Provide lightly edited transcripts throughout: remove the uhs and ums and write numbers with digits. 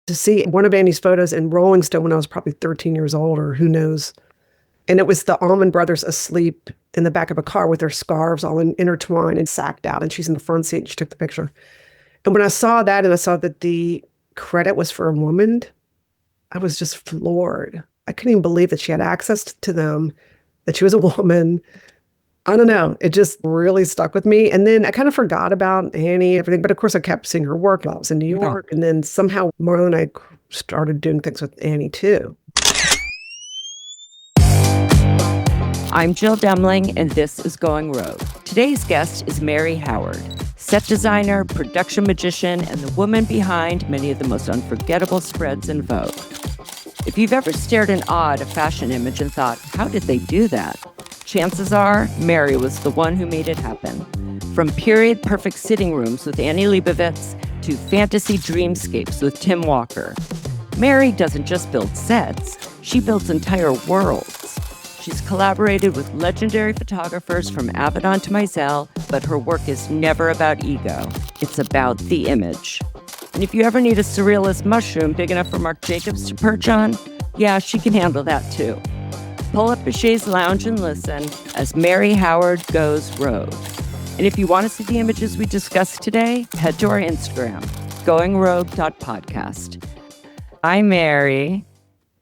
to see one of Annie's photos in Rolling Stone when I was probably 13 years old, or who knows. And it was the Allman Brothers asleep in the back of a car with their scarves all intertwined and sacked out. And she's in the front seat and she took the picture. And when I saw that and I saw that the credit was for a woman, I was just floored. I couldn't even believe that she had access to them, that she was a woman. I don't know. It just really stuck with me. And then I kind of forgot about Annie, everything. But of course, I kept seeing her work while I was in New York. And then somehow Marla and I started doing things with Annie too. I'm Jill Demling, and this is Going Rogue. Today's guest is Mary Howard, set designer, production magician, and the woman behind many of the most unforgettable spreads in Vogue. If you've ever stared in awe at a fashion image and thought, how did they do that? Chances are Mary was the one who made it happen. From period perfect sitting rooms with Annie Leibovitz to fantasy dreamscapes with Tim Walker. Mary doesn't just build sets, she builds entire worlds. She's collaborated with legendary photographers from Avedon to Meisel, but her work is never about ego. It's about the image. And if you ever need a surrealist mushroom big enough for Marc Jacobs to perch on, yeah, she can handle that too. Pull up a chaise lounge and listen as Mary Howard goes rogue. And if you want to see the images we discussed today, head to our Instagram, goingrogue.podcast. Hi, Mary.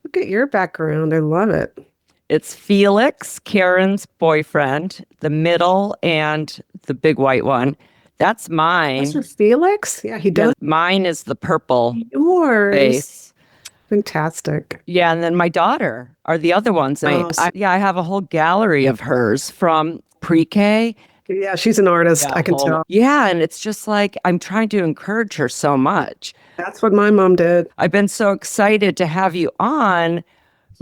Look at your background. I love it. It's Felix, Karen's boyfriend, the middle and the big white one. That's mine. That's your Felix? Yeah, he does. Yeah, mine is the purple Yours. face. Fantastic. Yeah, and then my daughter are the other ones. Oh, I have a whole gallery of hers from pre-K. Yeah, she's an artist. I can tell. Yeah, and it's just like I'm trying to encourage her so much. That's what my mom did. I've been so excited to have you on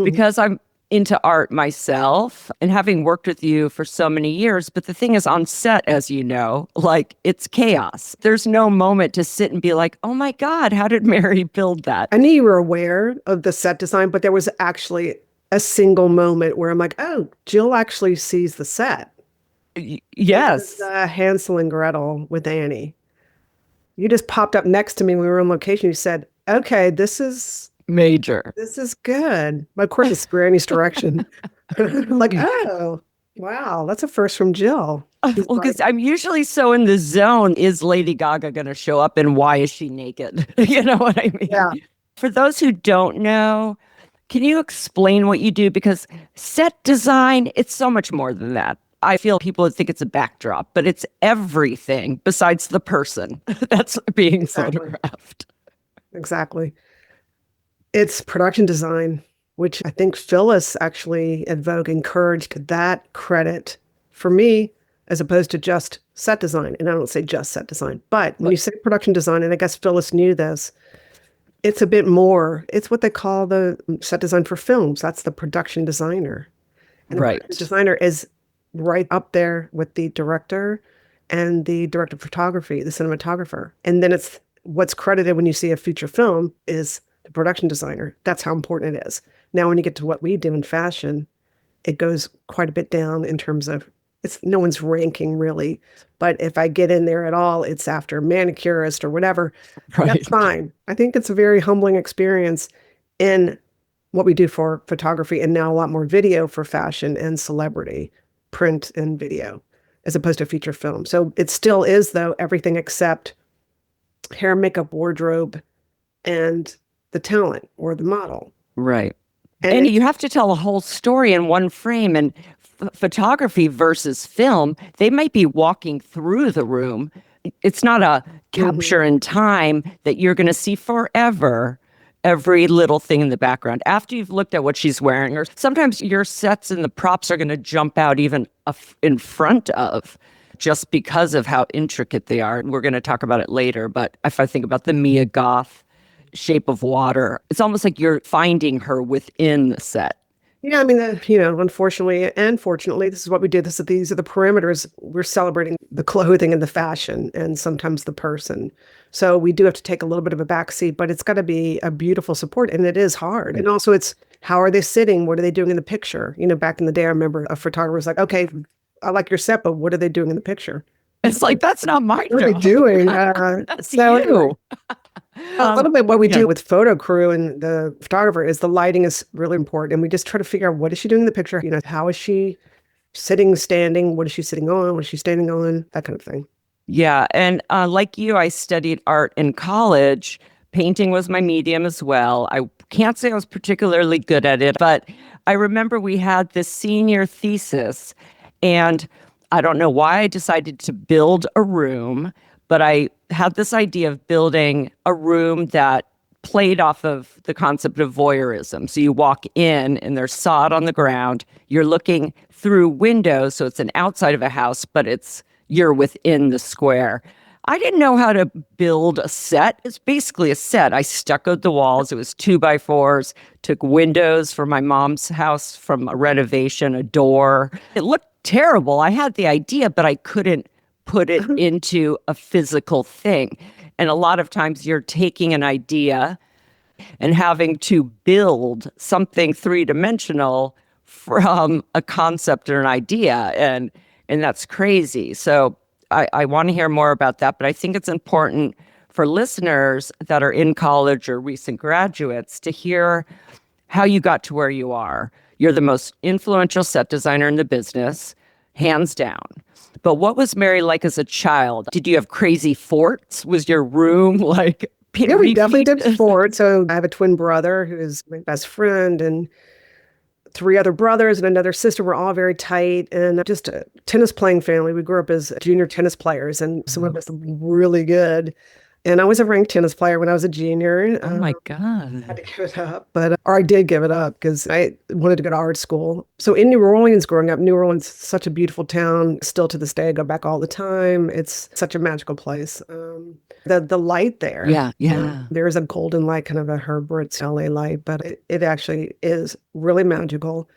because I'm into art myself and having worked with you for so many years. But the thing is, on set, as you know, like it's chaos. There's no moment to sit and be like, oh my God, how did Mary build that? I knew you were aware of the set design, but there was actually a single moment where I'm like, oh, Jill actually sees the set. Yes. Hansel and Gretel with Annie. You just popped up next to me when we were on location. You said, okay, this is major. This is good. Of course, it's Granny's direction. Like, oh, wow, that's a first from Jill. Well, because I'm usually so in the zone. Is Lady Gaga going to show up and why is she naked? You know what I mean? Yeah. For those who don't know, can you explain what you do? Because set design, it's so much more than that. I feel people think it's a backdrop, but it's everything besides the person that's being photographed. Exactly. It's production design, which I think Phyllis actually at Vogue encouraged that credit for me as opposed to just set design. And I don't say just set design, but when you say production design, and I guess Phyllis knew this, it's a bit more. It's what they call the set design for films. That's the production designer. And right. The designer is right up there with the director and the director of photography, the cinematographer. And then it's what's credited when you see a feature film is the production designer. That's how important it is. Now, when you get to what we do in fashion, it goes quite a bit down in terms of no one's ranking really. But if I get in there at all, it's after manicurist or whatever. Right. That's fine. I think it's a very humbling experience in what we do for photography and now a lot more video for fashion and celebrity, print and video, as opposed to feature film. So it still is, though, everything except hair, makeup, wardrobe, and the talent or the model. Right. And you have to tell a whole story in one frame. And photography versus film, they might be walking through the room. It's not a capture in time that you're going to see forever, every little thing in the background. After you've looked at what she's wearing, or sometimes your sets and the props are going to jump out even in front of, just because of how intricate they are. And we're going to talk about it later. But if I think about the Mia Goth Shape of Water, it's almost like you're finding her within the set. Yeah, I mean, unfortunately and fortunately, this is what we do. These are the perimeters. We're celebrating the clothing and the fashion and sometimes the person. So we do have to take a little bit of a backseat, but it's got to be a beautiful support. And it is hard. And also it's, how are they sitting? What are they doing in the picture? Back in the day, I remember a photographer was like, okay, I like your set, but what are they doing in the picture? It's like, that's not my job. What are they doing? That's you. A little bit what we do with photo crew and the photographer is the lighting is really important. And we just try to figure out what is she doing in the picture? How is she sitting, standing? What is she sitting on? What is she standing on? That kind of thing. Yeah. And like you, I studied art in college. Painting was my medium as well. I can't say I was particularly good at it, but I remember we had this senior thesis, and I don't know why I decided to build a room, but I had this idea of building a room that played off of the concept of voyeurism. So you walk in and there's sod on the ground. You're looking through windows, so it's an outside of a house, but you're within the square. I didn't know how to build a set. It's basically a set. I stuccoed the walls. It was 2x4s, took windows for my mom's house from a renovation, a door. It looked terrible. I had the idea, but I couldn't put it into a physical thing. And a lot of times you're taking an idea and having to build something three-dimensional from a concept or an idea. And that's crazy. So I want to hear more about that, but I think it's important for listeners that are in college or recent graduates to hear how you got to where you are. You're the most influential set designer in the business, hands down. But what was Mary like as a child? Did you have crazy forts? Was your room like... Yeah, we definitely did forts. So I have a twin brother who is my best friend, and 3 other brothers and another sister. Were all very tight, and just a tennis playing family. We grew up as junior tennis players, and some of us really good. And I was a ranked tennis player when I was a junior. Oh my God. I had to give it up, or I did give it up because I wanted to go to art school. So in New Orleans, growing up, New Orleans is such a beautiful town. Still to this day, I go back all the time. It's such a magical place. The light there. Yeah. There's a golden light, kind of a Herbert's LA light, but it actually is really magical.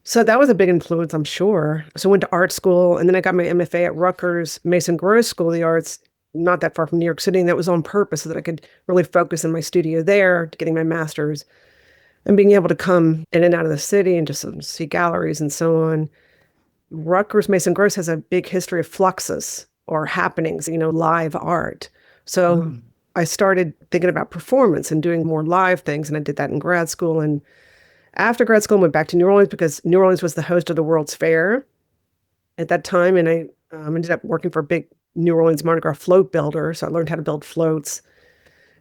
So that was a big influence, I'm sure. So I went to art school, and then I got my MFA at Rutgers Mason Gross School of the Arts, not that far from New York City, and that was on purpose so that I could really focus in my studio there, getting my master's, and being able to come in and out of the city and just see galleries and so on. Rutgers Mason Gross has a big history of fluxus, or happenings, live art. So I started thinking about performance and doing more live things, and I did that in grad school. And after grad school, I went back to New Orleans because New Orleans was the host of the World's Fair at that time, and I ended up working for a big New Orleans Mardi Gras float builder. So I learned how to build floats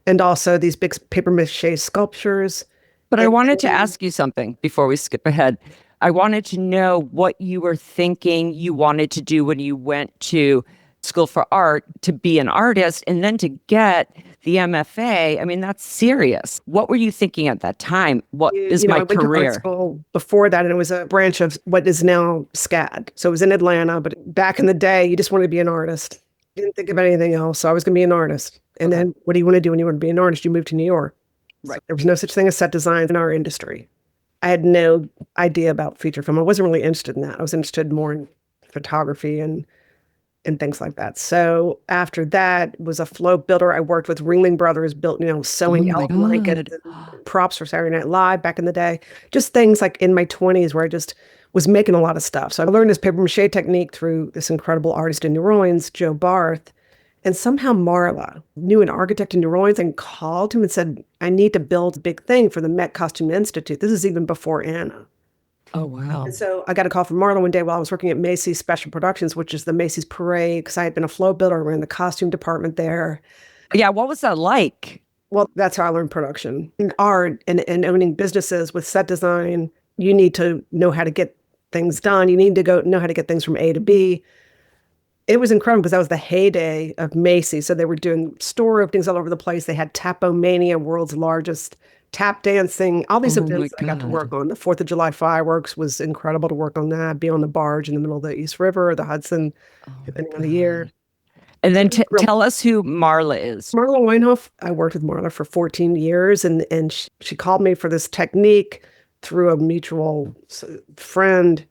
and also these big paper mache sculptures. But I wanted to ask you something before we skip ahead. I wanted to know what you were thinking you wanted to do when you went to school for art to be an artist and then to get the MFA. I mean, that's serious. What were you thinking at that time? What is my I went to career? art school before that, and it was a branch of what is now SCAD. So it was in Atlanta, but back in the day, you just wanted to be an artist. Didn't think about anything else. So I was going to be an artist. And then what do you want to do when you want to be an artist? You move to New York. Right. There was no such thing as set design in our industry. I had no idea about feature film. I wasn't really interested in that. I was interested more in photography and things like that. So after that was a float builder. I worked with Ringling Brothers, built, sewing elf blankets and props for Saturday Night Live back in the day. Just things like in my 20s where I just was making a lot of stuff. So I learned this paper mache technique through this incredible artist in New Orleans, Joe Barth. And somehow Marla knew an architect in New Orleans and called him and said, I need to build a big thing for the Met Costume Institute. This is even before Anna. Oh, wow. And so I got a call from Marla one day while I was working at Macy's Special Productions, which is the Macy's Parade, because I had been a float builder. I ran the costume department there. Yeah, what was that like? Well, that's how I learned production. In art and owning businesses with set design, you need to know how to get things done. You need to know how to get things from A to B. It was incredible because that was the heyday of Macy's. So they were doing store openings all over the place. They had Tapomania, world's largest tap dancing, all these events I got to work on. The 4th of July fireworks was incredible to work on that, be on the barge in the middle of the East River or the Hudson, depending on the year. And then tell us who Marla is. Marla Weinhoff, I worked with Marla for 14 years, and she called me for this technique through a mutual friend,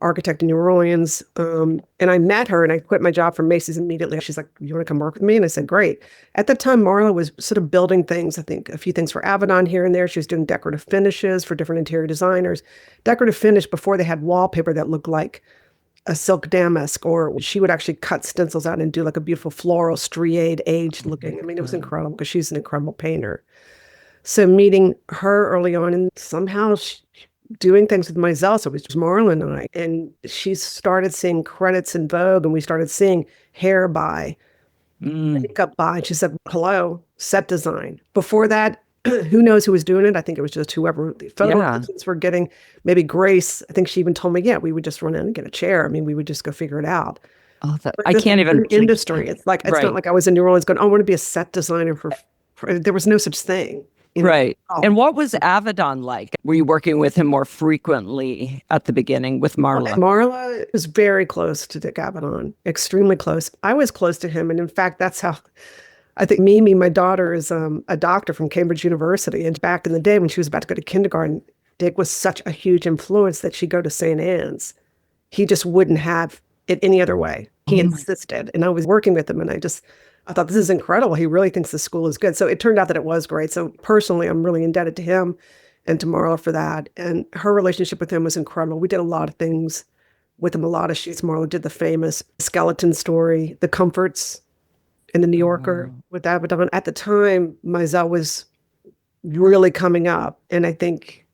architect in New Orleans. And I met her and I quit my job from Macy's immediately. She's like, you want to come work with me? And I said, great. At the time, Marla was sort of building things, I think a few things for Avedon here and there. She was doing decorative finishes for different interior designers. Decorative finish before they had wallpaper that looked like a silk damask, or she would actually cut stencils out and do like a beautiful floral, striated, aged looking. I mean, it was incredible because she's an incredible painter. So meeting her early on and somehow doing things with Meisel, so it was just Marla and I. And she started seeing credits in Vogue, and we started seeing hair by, makeup by. And she said, hello, set design. Before that, who knows who was doing it? I think it was just whoever the photo assistants were getting. Maybe Grace. I think she even told me, yeah, we would just run in and get a chair. I mean, we would just go figure it out. Oh, I can't even industry. It's like it's not like I was in New Orleans going, oh, I want to be a set designer for there was no such thing. Right. And what was Avedon like? Were you working with him more frequently at the beginning with Marla? Marla was very close to Dick Avedon, extremely close. I was close to him. And in fact, that's how I think Mimi, my daughter, is a doctor from Cambridge University. And back in the day when she was about to go to kindergarten, Dick was such a huge influence that she'd go to St. Anne's. He just wouldn't have it any other way. He insisted. And I was working with him, and I thought, this is incredible. He really thinks the school is good. So it turned out that it was great. So personally, I'm really indebted to him and to Marla for that. And her relationship with him was incredible. We did a lot of things with him, a lot of shoots. Marla did the famous skeleton story, The Comforts, in the New Yorker with Avedon. At the time, Meisel was really coming up. And I think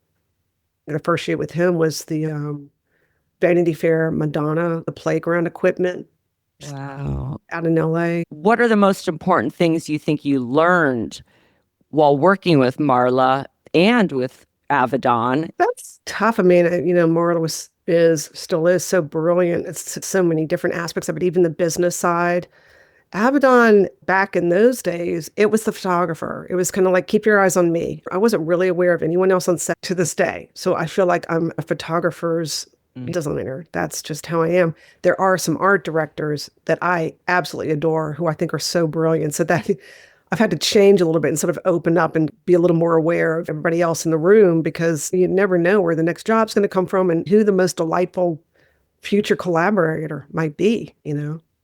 the first shoot with him was the Vanity Fair Madonna, the playground equipment. Wow. Out in LA. What are the most important things you think you learned while working with Marla and with Avedon? That's tough. I mean, Marla still is so brilliant. It's so many different aspects of it, even the business side. Avedon, back in those days, it was the photographer. It was kind of like, keep your eyes on me. I wasn't really aware of anyone else on set to this day. So I feel like I'm a photographer's designer. That's just how I am. There are some art directors that I absolutely adore who I think are so brilliant. So that I've had to change a little bit and sort of open up and be a little more aware of everybody else in the room, because you never know where the next job's going to come from and who the most delightful future collaborator might be,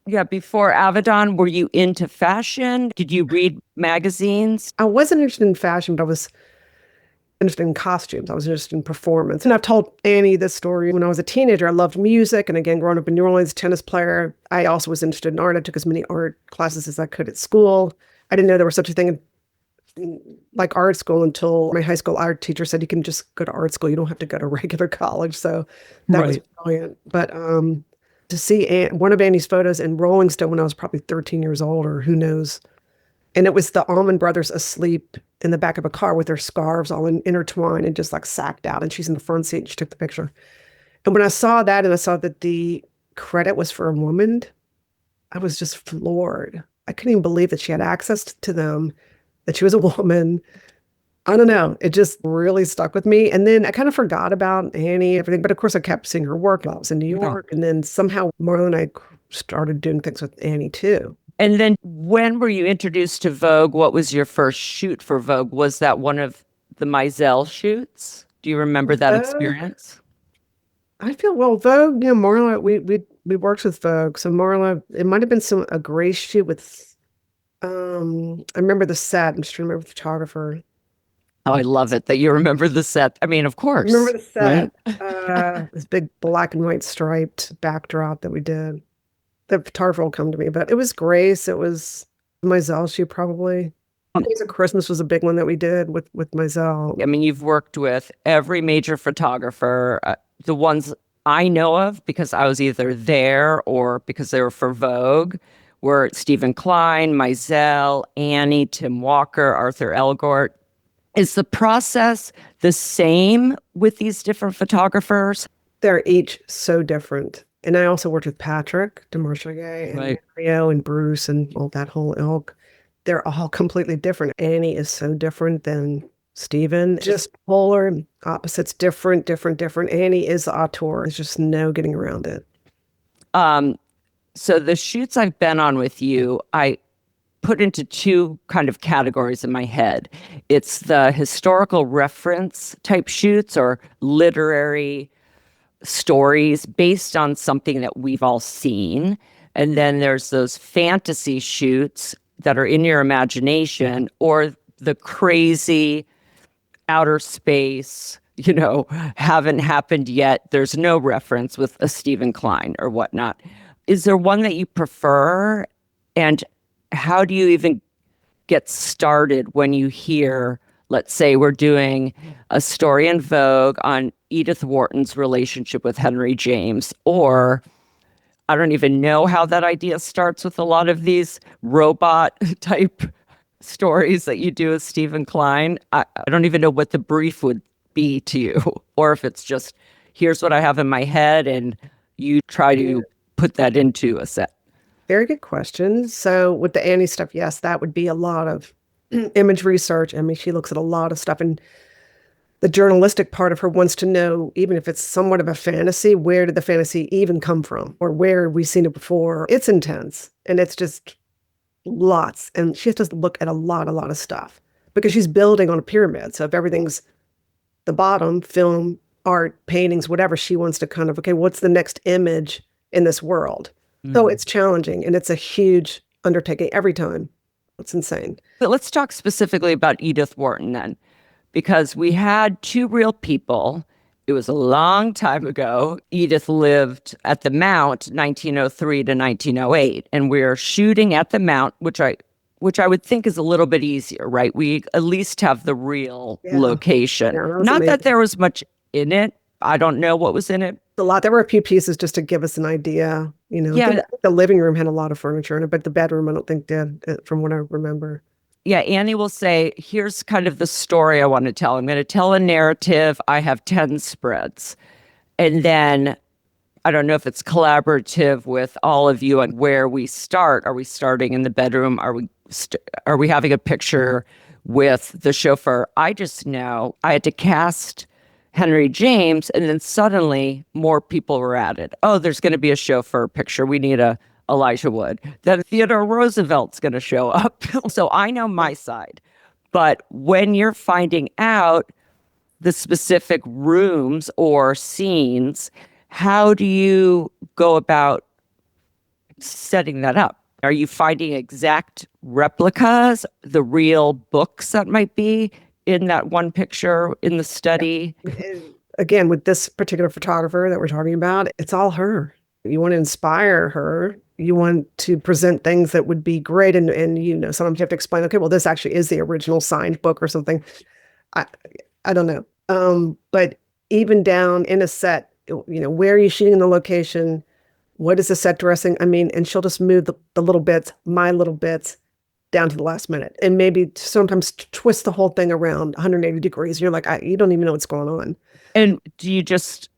Yeah, before Avedon, were you into fashion? Did you read magazines? I wasn't interested in fashion, but I was interested in costumes. I was interested in performance. And I've told Annie this story. When I was a teenager, I loved music. And again, growing up in New Orleans, tennis player, I also was interested in art. I took as many art classes as I could at school. I didn't know there was such a thing like art school until my high school art teacher said, you can just go to art school. You don't have to go to regular college. So that was brilliant. But to see one of Annie's photos in Rolling Stone when I was probably 13 years old, or who knows. And it was the Allman Brothers asleep in the back of a car with their scarves all intertwined and just like sacked out. And she's in the front seat and she took the picture. And when I saw that and I saw that the credit was for a woman, I was just floored. I couldn't even believe that she had access to them, that she was a woman. I don't know. It just really stuck with me. And then I kind of forgot about Annie, everything. But of course, I kept seeing her work while I was in New York. And then somehow Marla and I started doing things with Annie too. And then when were you introduced to Vogue? What was your first shoot for Vogue? Was that one of the Meisel shoots? Do you remember that experience? I feel, Vogue, Marla, we worked with Vogue. So Marla, it might have been a Grace shoot with, I remember the set. I'm just trying to remember the photographer. Oh, I love it that you remember the set. I mean, of course. Remember the set. Right? This big black and white striped backdrop that we did. The photographer will come to me, but it was Grace. It was Meisel shoot probably. Days of Christmas was a big one that we did with Meisel. I mean, you've worked with every major photographer. The ones I know of, because I was either there or because they were for Vogue, were Steven Klein, Meisel, Annie, Tim Walker, Arthur Elgort. Is the process the same with these different photographers? They're each so different. And I also worked with Patrick Demarchelier and Mario and Bruce and all that whole ilk. They're all completely different. Annie is so different than Steven. Just polar opposites, different. Annie is the auteur. There's just no getting around it. So the shoots I've been on with you, I put into two kind of categories in my head. It's the historical reference type shoots or literary stories based on something that we've all seen. And then there's those fantasy shoots that are in your imagination, or the crazy outer space haven't happened yet. There's no reference with a Steven Klein or whatnot. Is there one that you prefer? And how do you even get started when you hear, let's say we're doing a story in Vogue on Edith Wharton's relationship with Henry James, or I don't even know how that idea starts with a lot of these robot type stories that you do with Steven Klein. I don't even know what the brief would be to you, or if it's just, here's what I have in my head and you try to put that into a set. Very good question. So with the Annie stuff, yes, that would be a lot of image research. I mean, she looks at a lot of stuff, and the journalistic part of her wants to know, even if it's somewhat of a fantasy, where did the fantasy even come from, or where have we seen it before? It's intense, and it's just lots. And she has to look at a lot of stuff because she's building on a pyramid. So if everything's the bottom, film, art, paintings, whatever, she wants to kind of, okay, what's the next image in this world? So it's challenging, and it's a huge undertaking every time. It's insane. But let's talk specifically about Edith Wharton then, because we had two real people. It was a long time ago. Edith lived at the Mount 1903 to 1908, and we're shooting at the Mount, which I would think is a little bit easier, right? We at least have the real location. Yeah, Not amazing. that there was much in it. I don't know what was in it. A lot. There were a few pieces just to give us an idea. Yeah. The living room had a lot of furniture in it, but the bedroom I don't think did, from what I remember. Yeah, Annie will say, here's kind of the story I want to tell. I'm going to tell a narrative. I have 10 spreads. And then I don't know if it's collaborative with all of you and where we start. Are we starting in the bedroom? Are we having a picture with the chauffeur? I just know I had to cast Henry James, and then suddenly more people were added. Oh, there's going to be a chauffeur picture. We need a Elijah Wood. Then Theodore Roosevelt's going to show up. So I know my side. But when you're finding out the specific rooms or scenes, how do you go about setting that up? Are you finding exact replicas, the real books that might be in that one picture in the study? Again, with this particular photographer that we're talking about, it's all her. You want to inspire her. You want to present things that would be great. And sometimes you have to explain, okay, well, this actually is the original signed book or something. I don't know. But even down in a set, where are you shooting in the location? What is the set dressing? I mean, and she'll just move the little bits, my little bits, down to the last minute, and maybe sometimes twist the whole thing around 180 degrees. You're like, you don't even know what's going on. And do you just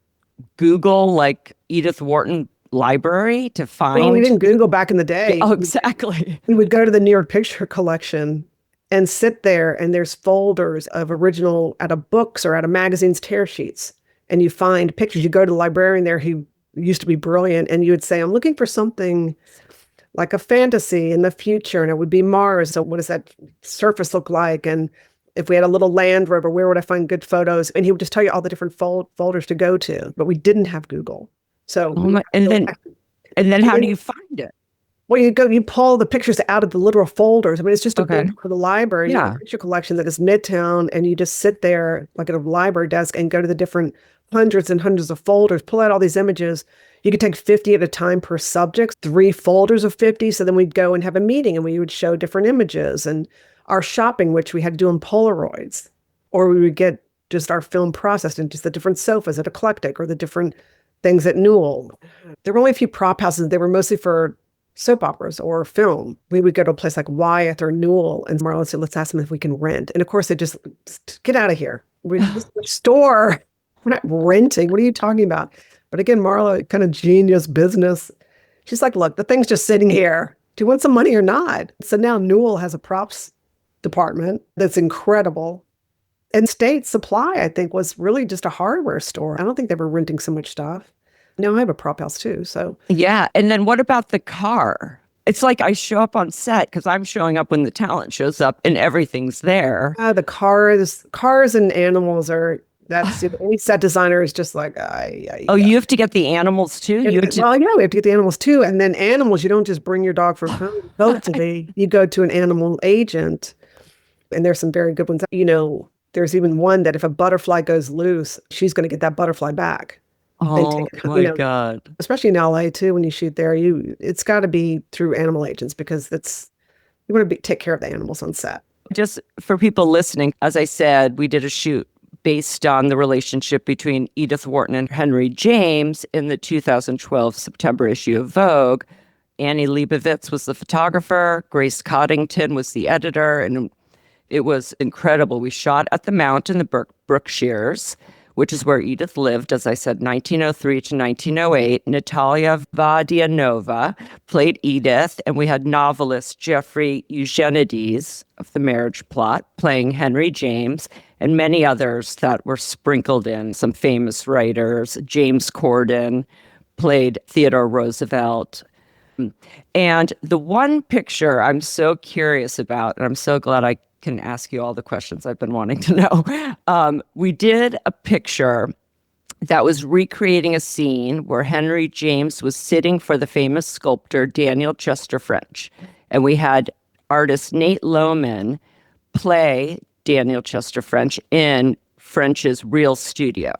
Google like Edith Wharton library to find? Well, we didn't Google back in the day. Oh, exactly. We would go to the New York Picture Collection and sit there, and there's folders of original out of books or out of magazines tear sheets, and you find pictures. You go to the librarian there who used to be brilliant, and you would say, I'm looking for something like a fantasy in the future, and it would be Mars. So what does that surface look like? And if we had a little Land Rover, where would I find good photos? And he would just tell you all the different folders to go to. But we didn't have Google. So and then how do you find it? Well, you pull the pictures out of the literal folders. I mean, it's just a book for the library. You have a picture collection that is Midtown, and you just sit there like at a library desk and go to the different hundreds and hundreds of folders, pull out all these images. You could take 50 at a time per subject, 3 folders of 50. So then we'd go and have a meeting, and we would show different images and our shopping, which we had to do in Polaroids, or we would get just our film processed into just the different sofas at Eclectic or the different things at Newell. There were only a few prop houses. They were mostly for soap operas or film. We would go to a place like Wyeth or Newell, and Marla said, let's ask them if we can rent. And of course, they just get out of here. We're just a store. We're not renting. What are you talking about? But again, Marla, kind of genius business. She's like, look, the thing's just sitting here. Do you want some money or not? So now Newell has a props department that's incredible. And State Supply, I think, was really just a hardware store. I don't think they were renting so much stuff. Now I have a prop house too, so. Yeah, and then what about the car? It's like I show up on set because I'm showing up when the talent shows up and everything's there. The cars and animals are, that's, any set designer is just like, you have to get the animals too? Well, yeah, we have to get the animals too. And then animals, you don't just bring your dog from home. You go to an animal agent, and there's some very good ones. There's even one that if a butterfly goes loose, she's going to get that butterfly back. Oh my God. Especially in LA too, when you shoot there, it's got to be through animal agents because you want to take care of the animals on set. Just for people listening, as I said, we did a shoot based on the relationship between Edith Wharton and Henry James in the 2012 September issue of Vogue. Annie Leibovitz was the photographer, Grace Coddington was the editor, and it was incredible. We shot at the Mount in the Berkshires, which is where Edith lived, as I said, 1903 to 1908. Natalia Vadianova played Edith, and we had novelist Jeffrey Eugenides of The Marriage Plot playing Henry James, and many others that were sprinkled in, some famous writers. James Corden played Theodore Roosevelt. And the one picture I'm so curious about, and I'm so glad I can ask you all the questions I've been wanting to know. We did a picture that was recreating a scene where Henry James was sitting for the famous sculptor Daniel Chester French. And we had artist Nate Lohman play Daniel Chester French in French's real studio.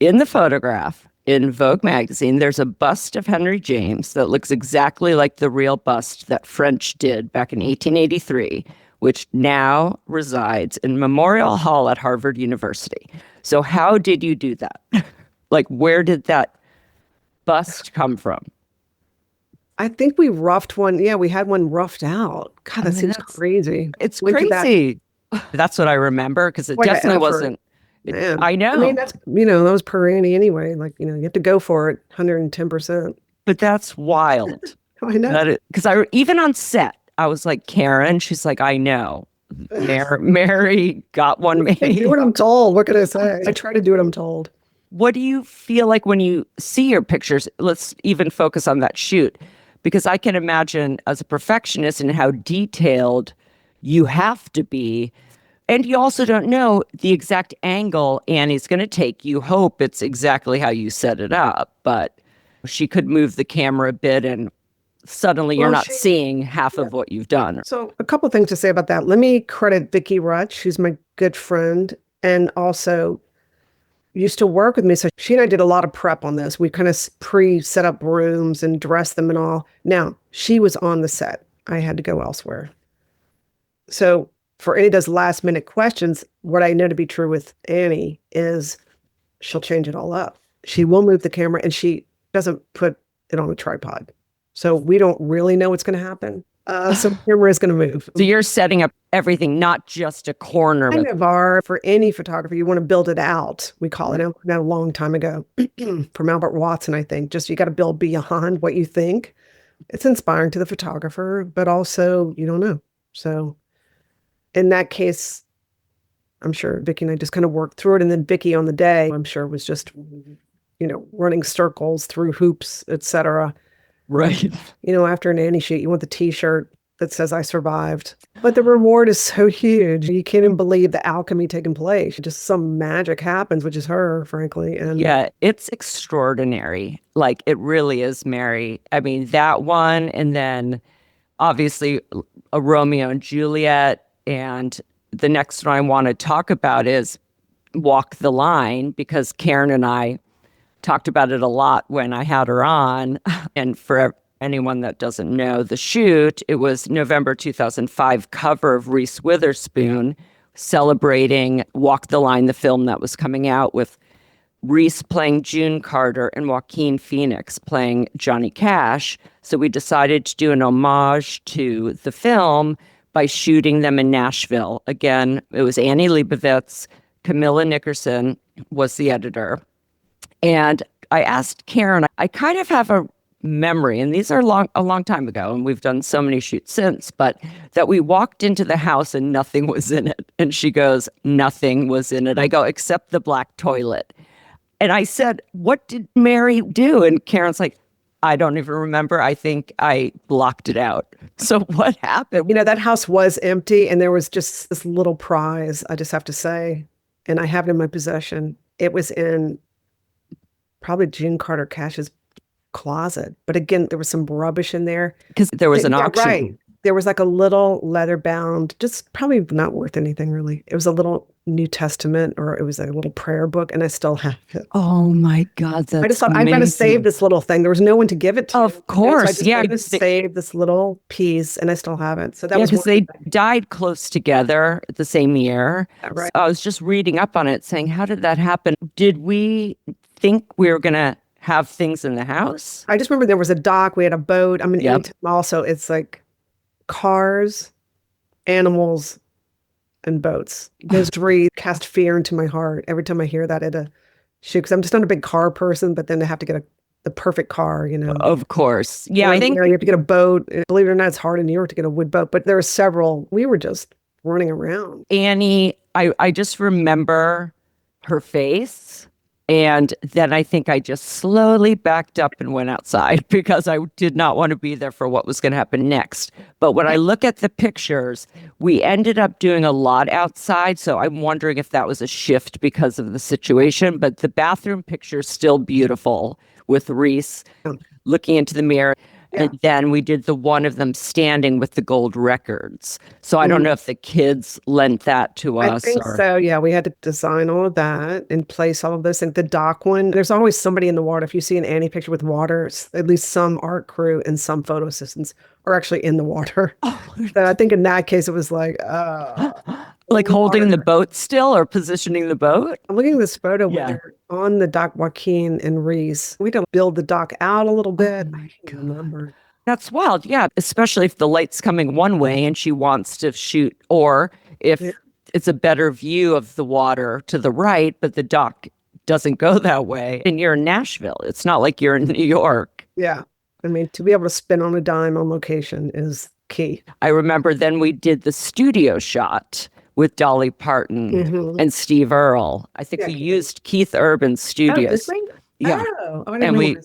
In the photograph, in Vogue magazine, there's a bust of Henry James that looks exactly like the real bust that French did back in 1883, which now resides in Memorial Hall at Harvard University. So how did you do that? Like, where did that bust come from? I think we roughed one. Yeah, we had one roughed out. God, that seems crazy. It's crazy. That's what I remember, because it definitely wasn't. I know. I mean, that's, that was per Annie anyway. Like, you have to go for it 110%. But that's wild. I know. Because even on set, I was like, Karen, she's like, I know. Mary got one made. I do what I'm told. What can I say? I try to do what I'm told. What do you feel like when you see your pictures? Let's even focus on that shoot, because I can imagine as a perfectionist and how detailed you have to be. And you also don't know the exact angle Annie's going to take. You hope it's exactly how you set it up, but she could move the camera a bit and suddenly you're not seeing half of what you've done. So a couple of things to say about that. Let me credit Vicki Rutch, who's my good friend and also used to work with me. So she and I did a lot of prep on this. We kind of pre-set up rooms and dressed them and all. Now, she was on the set. I had to go elsewhere. So for any of those last minute questions, what I know to be true with Annie is she'll change it all up. She will move the camera and she doesn't put it on a tripod. So we don't really know what's going to happen. So the camera is going to move. So you're setting up everything, not just a corner. Kind of are. For any photography, you want to build it out. We call it out a long time ago from Albert Watson, I think. Just you got to build beyond what you think. It's inspiring to the photographer, but also you don't know. So in that case, I'm sure Vicki and I just kind of worked through it. And then Vicki on the day, I'm sure was just, running circles through hoops, etc. Right. After an Annie shoot, you want the T-shirt that says I survived. But the reward is so huge. You can't even believe the alchemy taking place. Just some magic happens, which is her, frankly. And yeah, it's extraordinary. Like, it really is, Mary. I mean, that one, and then obviously a Romeo and Juliet. And the next one I want to talk about is Walk the Line, because Karen and I talked about it a lot when I had her on. And for anyone that doesn't know the shoot, it was November 2005 cover of Reese Witherspoon celebrating Walk the Line, the film that was coming out, with Reese playing June Carter and Joaquin Phoenix playing Johnny Cash. So we decided to do an homage to the film by shooting them in Nashville. Again, it was Annie Leibovitz. Camilla Nickerson was the editor. And I asked Karen, I kind of have a memory, and these are a long time ago, and we've done so many shoots since, but that we walked into the house and nothing was in it. And she goes, nothing was in it. I go, except the black toilet. And I said, what did Mary do? And Karen's like, I don't even remember. I think I blocked it out. So what happened? That house was empty, and there was just this little prize, I just have to say, and I have it in my possession. It was in probably June Carter Cash's closet. But again, there was some rubbish in there. Because there was an auction. Right. There was like a little leather bound, just probably not worth anything really. It was a little New Testament, or it was a little prayer book, and I still have it. Oh my God, I just that's thought I've got to save amazing. this little thing. There was no one to give it to. Of So I course, just yeah. wanted to save this little piece, and I still have it. So that Yeah, was because one they thing. died close together the same year. Right. So I was just reading up on it, saying, how did that happen? Did we think we were going to have things in the house? I just remember there was a dock. We had a boat. I mean, Yep. anytime also it's like cars, animals, and boats. Those three cast fear into my heart every time I hear that at a shoot. Because I'm just not a big car person, but then I have to get the perfect car, you know. Of course. Yeah, I think You have to get a boat. Believe it or not, it's hard in New York to get a wood boat, but there are several. We were just running around. Annie, I just remember her face. And then I think I just slowly backed up and went outside because I did not want to be there for what was going to happen next. But when I look at the pictures, we ended up doing a lot outside. So I'm wondering if that was a shift because of the situation. But the bathroom picture is still beautiful with Reese looking into the mirror. And then we did the one of them standing with the gold records. So I don't know if the kids lent that to us. I think so. Yeah, we had to design all of that and place all of those things. The dock one, there's always somebody in the water. If you see an Annie picture with water, at least some art crew and some photo assistants are actually in the water. So I think in that case, it was like, like holding the boat still or positioning the boat? I'm looking at this photo where they're on the dock, Joaquin and Reese. We don't build the dock out a little bit. I can't remember. That's wild. Yeah. Especially if the light's coming one way and she wants to shoot, or if it's a better view of the water to the right, but the dock doesn't go that way. And you're in Nashville. It's not like you're in New York. Yeah. I mean, to be able to spin on a dime on location is key. I remember then we did the studio shot with Dolly Parton and Steve Earle. I think we used Keith Urban's studios. Yeah. I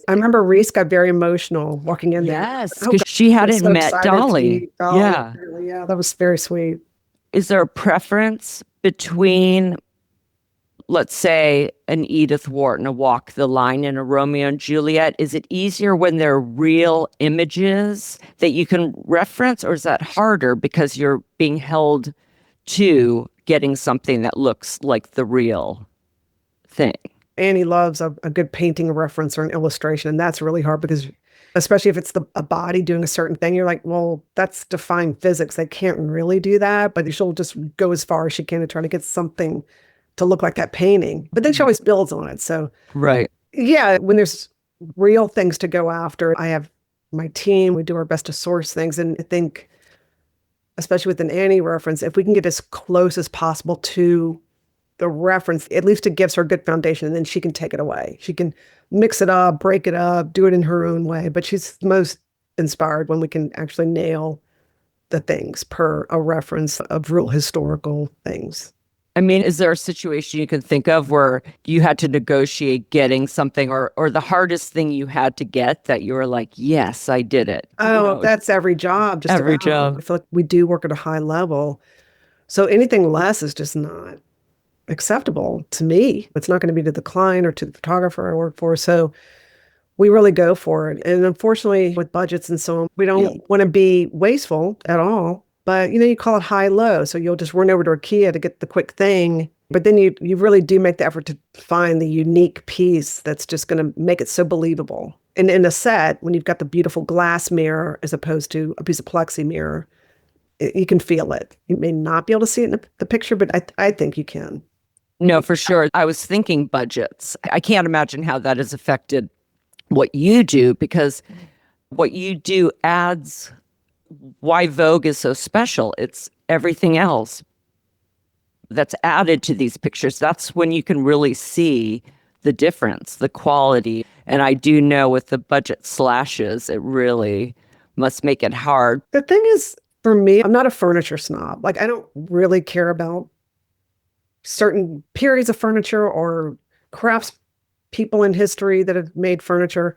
remember Reese got very emotional walking in there. Yes, because she hadn't met Dolly. Yeah. Yeah, that was very sweet. Is there a preference between, let's say, an Edith Wharton, a Walk the Line, and a Romeo and Juliet? Is it easier when they're real images that you can reference, or is that harder because you're being held to getting something that looks like the real thing? Annie loves a good painting reference or an illustration, and that's really hard because, especially if it's a body doing a certain thing, you're like, well, that's defying physics. They can't really do that, but she'll just go as far as she can to try to get something to look like that painting. But then she always builds on it. So, yeah, when there's real things to go after, I have my team, we do our best to source things. And I think, especially with an Annie reference, if we can get as close as possible to the reference, at least it gives her a good foundation, and then she can take it away. She can mix it up, break it up, do it in her own way. But she's most inspired when we can actually nail the things per a reference of real historical things. I mean, is there a situation you can think of where you had to negotiate getting something, or the hardest thing you had to get that you were like, yes, I did it? Oh, that's every job. Just every job. I feel like we do work at a high level. So anything less is just not acceptable to me. It's not going to be to the client or to the photographer I work for. So we really go for it. And unfortunately, with budgets and so on, we don't want to be wasteful at all. But, you call it high-low. So you'll just run over to IKEA to get the quick thing. But then you really do make the effort to find the unique piece that's just going to make it so believable. And in a set, when you've got the beautiful glass mirror as opposed to a piece of plexi mirror, you can feel it. You may not be able to see it in the picture, but I think you can. No, for sure. I was thinking budgets. I can't imagine how that has affected what you do, because what you do adds why Vogue is so special. It's everything else that's added to these pictures. That's when you can really see the difference, the quality. And I do know with the budget slashes, it really must make it hard. The thing is, for me, I'm not a furniture snob. Like, I don't really care about certain periods of furniture or crafts people in history that have made furniture.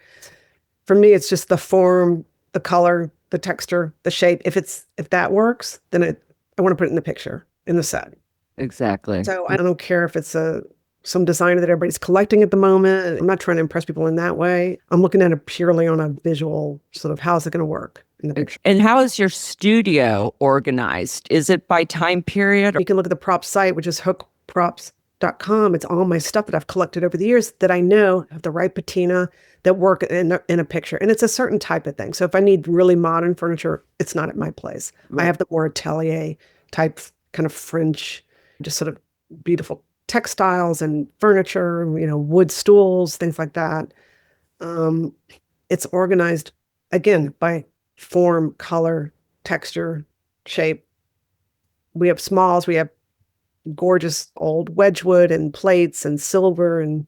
For me, it's just the form, the color, the texture, the shape. If that works, then I want to put it in the picture, in the set. Exactly. So I don't care if it's some designer that everybody's collecting at the moment. I'm not trying to impress people in that way. I'm looking at it purely on a visual sort of, how's it going to work in the picture. And how is your studio organized? Is it by time period? You can look at the prop site, which is props.com. It's all my stuff that I've collected over the years that I know have the right patina that work in a picture. And it's a certain type of thing. So if I need really modern furniture, it's not at my place. I have the more atelier type, kind of French, just sort of beautiful textiles and furniture, wood stools, things like that. It's organized, again, by form, color, texture, shape. We have smalls, we have gorgeous old Wedgwood and plates and silver and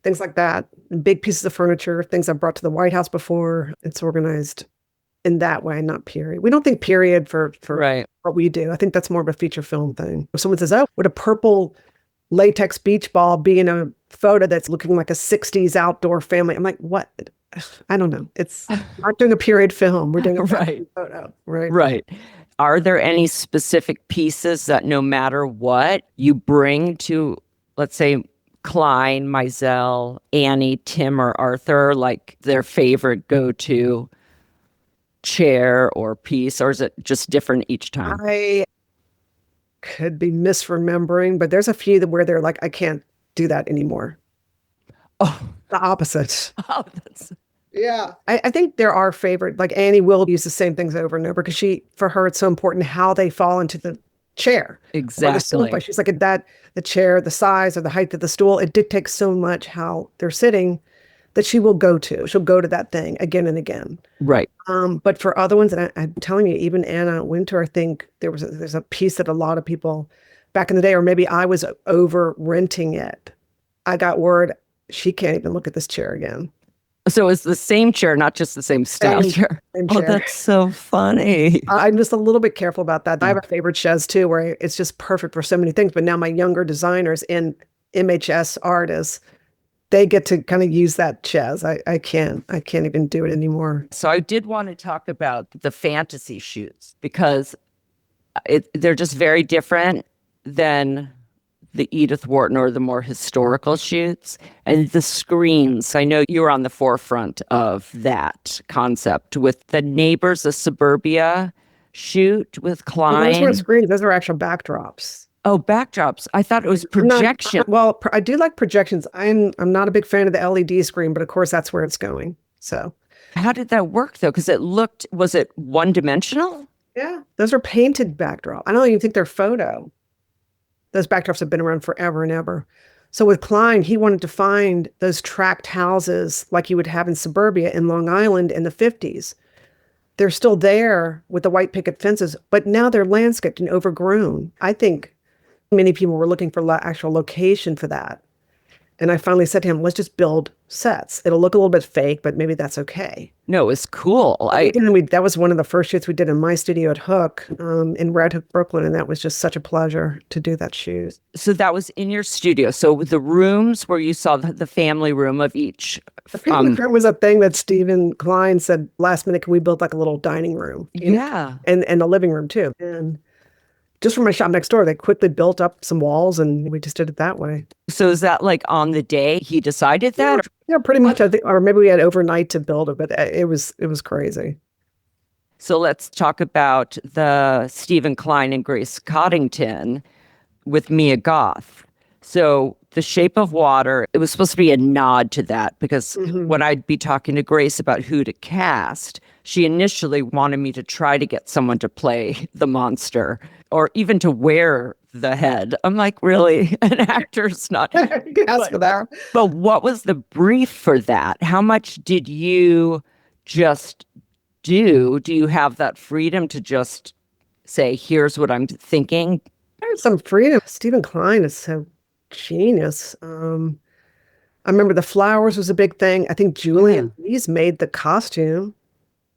things like that. And big pieces of furniture, things I've brought to the White House before. It's organized in that way, not period. We don't think period for Right. what we do. I think that's more of a feature film thing. If someone says, oh, would a purple latex beach ball be in a photo that's looking like a 60s outdoor family? I'm like, what? I don't know. It's not doing a period film. We're doing a Right. photo. Right. Right. Are there any specific pieces that no matter what you bring to, let's say, Klein, Meisel, Annie, Tim, or Arthur, like their favorite go-to chair or piece, or is it just different each time? I could be misremembering, but there's a few where they're like, I can't do that anymore. Oh, The opposite. oh, that's Yeah. I think there are favorite, like Annie will use the same things over and over because for her, it's so important how they fall into the chair. Or the exactly sofa. She's like, the chair, the size or the height of the stool, it dictates so much how they're sitting that she'll go to that thing again and again. right. But for other ones, and I'm telling you, even Anna Winter, I think there's a piece that a lot of people back in the day, or maybe I was over renting it. I got word she can't even look at this chair again. So it's the same chair, not just the same style chair. Same Oh, chair. that's so funny. I'm just a little bit careful about that. I have a favorite chaise too, where it's just perfect for so many things. But now my younger designers and MHS artists, they get to kind of use that chaise. I can't even do it anymore. So I did want to talk about the fantasy shoots because they're just very different than the Edith Wharton or the more historical shoots. And the screens, I know you were on the forefront of that concept with the Neighbors of Suburbia shoot with Klein. Those weren't screens, those were actual backdrops. Oh, backdrops. I thought it was projection. I do like projections. I'm not a big fan of the LED screen, but of course that's where it's going. So How did that work though? Because was it one dimensional? yeah, those are painted backdrop. I don't even think they're photo. Those backdrops have been around forever and ever. So with Klein, he wanted to find those tract houses like you would have in suburbia in Long Island in the 50s. They're still there with the white picket fences, but now they're landscaped and overgrown. I think many people were looking for actual location for that. And I finally said to him, let's just build sets. It'll look a little bit fake, but maybe that's okay. No, it's cool. That was one of the first shoots we did in my studio at Hook in Red Hook, Brooklyn. And that was just such a pleasure to do that shoot. So that was in your studio. So the rooms where you saw the family room of each. The family room was a thing that Steven Klein said last minute, can we build like a little dining room? Yeah. And a living room too. And just from my shop next door, they quickly built up some walls and we just did it that way. So is that like on the day he decided that? Yeah, pretty much. I think, or maybe we had overnight to build it, but it was crazy. So let's talk about the Steven Klein and Grace Coddington with Mia Goth. So The Shape of Water, it was supposed to be a nod to that because when I'd be talking to Grace about who to cast, she initially wanted me to try to get someone to play the monster or even to wear the head. I'm like, really? An actor's not. You can ask for that. But what was the brief for that? How much did you just do? Do you have that freedom to just say, here's what I'm thinking? There's some freedom. Steven Klein is so genius. I remember the flowers was a big thing. I think Julian Lee's made the costume.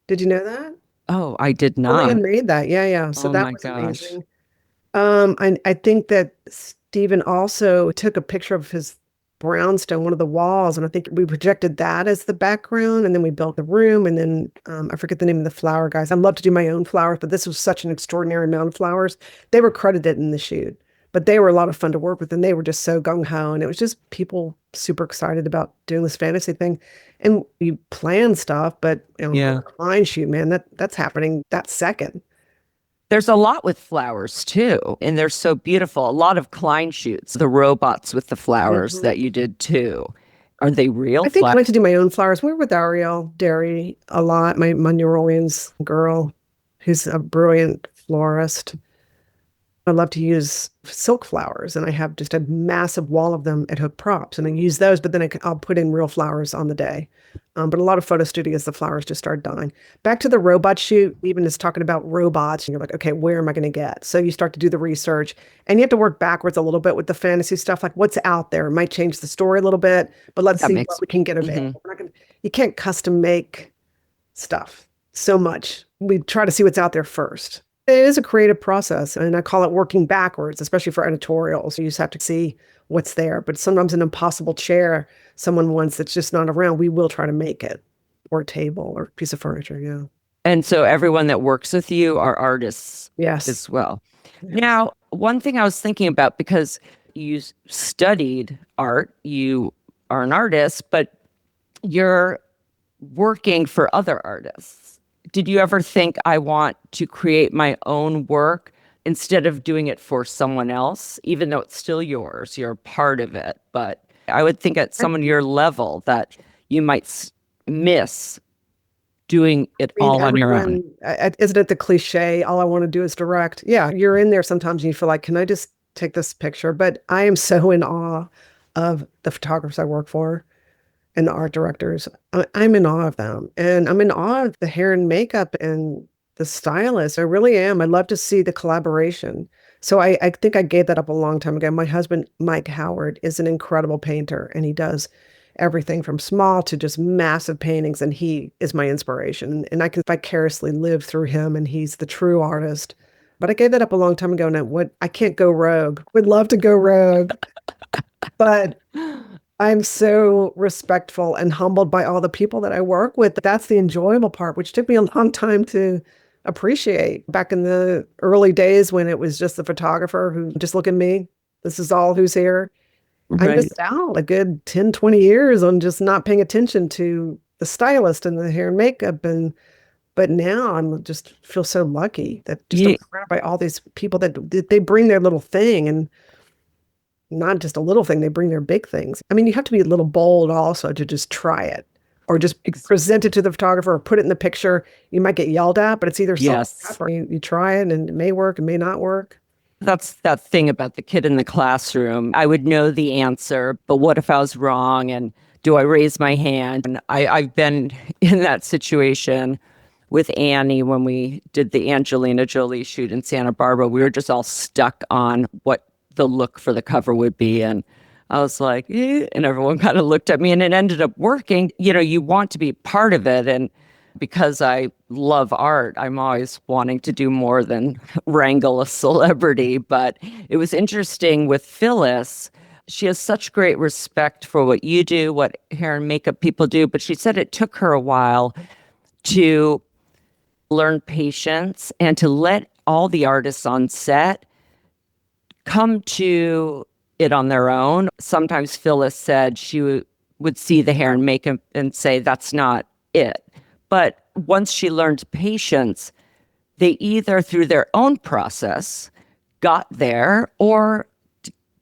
Did you know that? Oh, I did not. Julian made that. Yeah. So Oh that my was gosh. amazing. I think that Steven also took a picture of his brownstone, one of the walls, and I think we projected that as the background, and then we built the room, and then I forget the name of the flower guys. I love to do my own flowers, but this was such an extraordinary amount of flowers. They were credited in the shoot, but they were a lot of fun to work with, and they were just so gung-ho, and it was just people super excited about doing this fantasy thing. And you plan stuff, but Klein shoot, man, that's happening that second. There's a lot with flowers too, and they're so beautiful. A lot of Klein shoots, the robots with the flowers that you did too. Are they real I think I flowers? like to do my own flowers. We were with Ariel Derry a lot, my New Orleans girl, who's a brilliant florist. I love to use silk flowers, and I have just a massive wall of them at Hook Props, and I use those. But then I'll put in real flowers on the day. But a lot of photo studios, the flowers just start dying. Back to the robot shoot, even just talking about robots, and you're like, okay, where am I going to get? So you start to do the research, and you have to work backwards a little bit with the fantasy stuff, like what's out there. It might change the story a little bit, but let's That see makes what we can get available. We're not gonna, you can't custom make stuff so much. We try to see what's out there first. It is a creative process, and I call it working backwards, especially for editorials. You just have to see what's there. But sometimes an impossible chair someone wants that's just not around, we will try to make it, or a table or a piece of furniture. Yeah. And so everyone that works with you are artists Yes. as well. Yes. Now, one thing I was thinking about, because you studied art, you are an artist, but you're working for other artists. Did you ever think, I want to create my own work instead of doing it for someone else, even though it's still yours, you're a part of it? But I would think at someone your level that you might miss doing it all on your own. Isn't it the cliche, all I want to do is direct? Yeah, you're in there sometimes and you feel like, can I just take this picture? But I am so in awe of the photographers I work for and the art directors. I'm in awe of them. And I'm in awe of the hair and makeup and the stylist. I really am. I love to see the collaboration. So I think I gave that up a long time ago. My husband, Mike Howard, is an incredible painter, and he does everything from small to just massive paintings. And he is my inspiration. And I can vicariously live through him, and he's the true artist. But I gave that up a long time ago. And I can't go rogue. Would love to go rogue. But I'm so respectful and humbled by all the people that I work with. That's the enjoyable part, which took me a long time to appreciate. Back in the early days when it was just the photographer who just look at me, this is all who's here. Right. I missed out a good 10, 20 years on just not paying attention to the stylist and the hair and makeup. But now I'm just feel so lucky that just I'm surrounded by all these people that they bring their little thing, and not just a little thing, they bring their big things. I mean, you have to be a little bold also to just try it, or just present it to the photographer or put it in the picture. You might get yelled at, but it's either salt or you try it, and it may work, it may not work. That's that thing about the kid in the classroom. I would know the answer, but what if I was wrong? And do I raise my hand? And I've been in that situation with Annie when we did the Angelina Jolie shoot in Santa Barbara. We were just all stuck on what the look for the cover would be. And I was like, eh, and everyone kind of looked at me, and it ended up working. You know, you want to be part of it. And because I love art, I'm always wanting to do more than wrangle a celebrity. But it was interesting with Phyllis. She has such great respect for what you do, what hair and makeup people do. But she said it took her a while to learn patience and to let all the artists on set come to it on their own. Sometimes Phyllis said she would see the hair and makeup and say, that's not it. But once she learned patience, they either through their own process got there or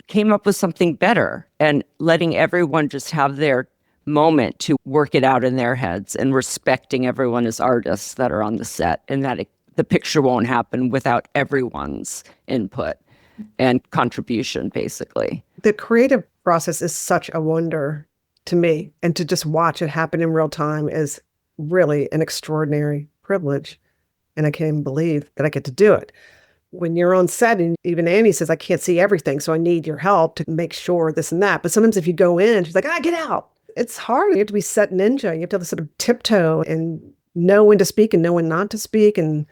came up with something better, and letting everyone just have their moment to work it out in their heads, and respecting everyone as artists that are on the set, and that the picture won't happen without everyone's input and contribution, basically. The creative process is such a wonder to me, and to just watch it happen in real time is really an extraordinary privilege. And I can't even believe that I get to do it. When you're on set, and even Annie says, I can't see everything, so I need your help to make sure this and that. But sometimes if you go in, she's like, get out. It's hard. You have to be set ninja. You have to sort of tiptoe and know when to speak and know when not to speak. And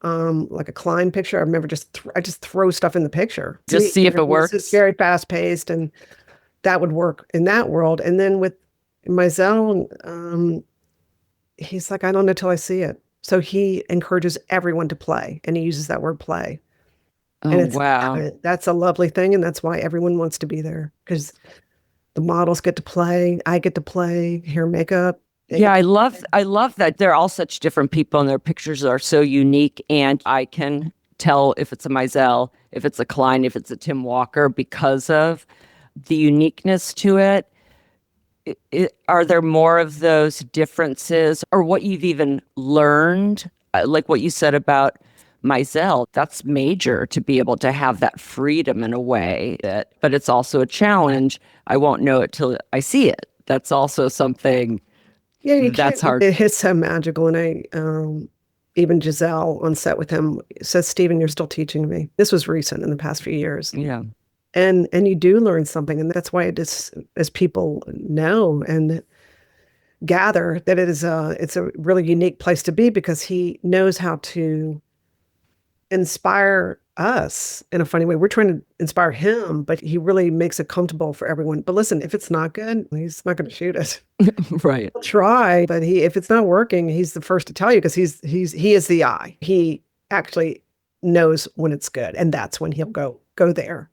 like a Klein picture, I remember I just throw stuff in the picture. Just see if it works. It's very fast paced, and that would work in that world. And then with Meisel, he's like, I don't know till I see it. So he encourages everyone to play, and he uses that word play. Oh, wow. That's a lovely thing, and that's why everyone wants to be there, because the models get to play, I get to play, hair, makeup. Yeah, I love that they're all such different people, and their pictures are so unique, and I can tell if it's a Meisel, if it's a Klein, if it's a Tim Walker because of the uniqueness to it. Are there more of those differences or what you've even learned? Like what you said about Meisel, that's major to be able to have that freedom in a way but it's also a challenge. I won't know it till I see it. That's also something that's hard. It's so magical. And even Giselle on set with him says, Steven, you're still teaching me. This was recent in the past few years. Yeah. And you do learn something. And that's why it is, as people know and gather, that it's a really unique place to be, because he knows how to inspire us in a funny way. We're trying to inspire him, but he really makes it comfortable for everyone. But listen, if it's not good, he's not going to shoot it. Right. He'll try, but if it's not working, he's the first to tell you, because he is the eye. He actually knows when it's good, and that's when he'll go there.